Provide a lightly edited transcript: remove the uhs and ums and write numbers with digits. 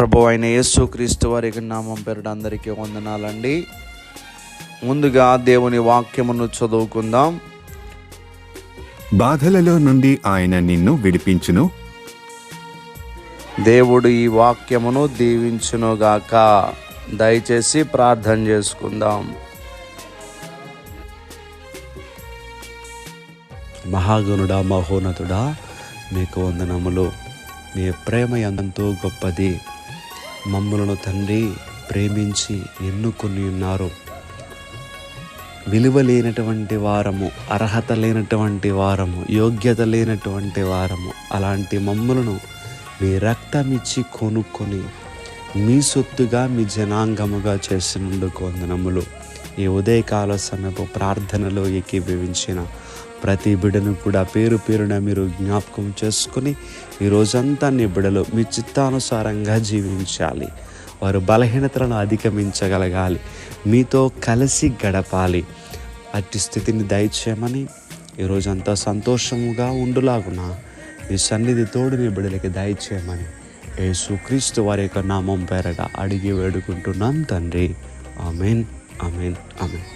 ప్రభు అయిన యేసుక్రీస్తు వారి నామం పేరిట అందరికీ వందనాలండి. ముందుగా దేవుని వాక్యమును చదువుకుందాం. బాధలలో నుండి ఆయన నిన్ను విడిపించును. దేవుడు ఈ వాక్యమును దీవించునుగాక. దయచేసి ప్రార్థన చేసుకుందాం. మహాగణుడా, మహోన్నతుడా, మీకు వందనములు. మీ ప్రేమ ఎంతో గొప్పది. మమ్ములను తండ్రి ప్రేమించి ఎన్నుకొని ఉన్నారు. విలువ లేనటువంటి వారము, అర్హత లేనటువంటి వారము, యోగ్యత లేనటువంటి వారము, అలాంటి మమ్ములను మీ రక్తమిచ్చి కొనుక్కొని మీ సొత్తుగా, మీ జనాంగముగా చేసినందుకు వందనములు. ఈ ఉదయకాల సమయపు ప్రార్థనలో ఏకీభవించిన ప్రతి బిడ్డను కూడా పేరు పేరున మీరు జ్ఞాపకం చేసుకుని ఈ రోజంతా నీ బిడ్డలు మీ చిత్తానుసారంగా జీవించాలి. వారు బలహీనతలను అధిగమించగలగాలి, మీతో కలిసి గడపాలి. అట్టి స్థితిని దయచేయమని ఈరోజంతా సంతోషముగా ఉండులాగున మీ సన్నిధి తోడు నీ బిడ్డలకి దయచేయమని యేసుక్రీస్తు వారి యొక్క నామం పేరట అడిగి వేడుకుంటున్నాం తండ్రి. Amen, amen, amen.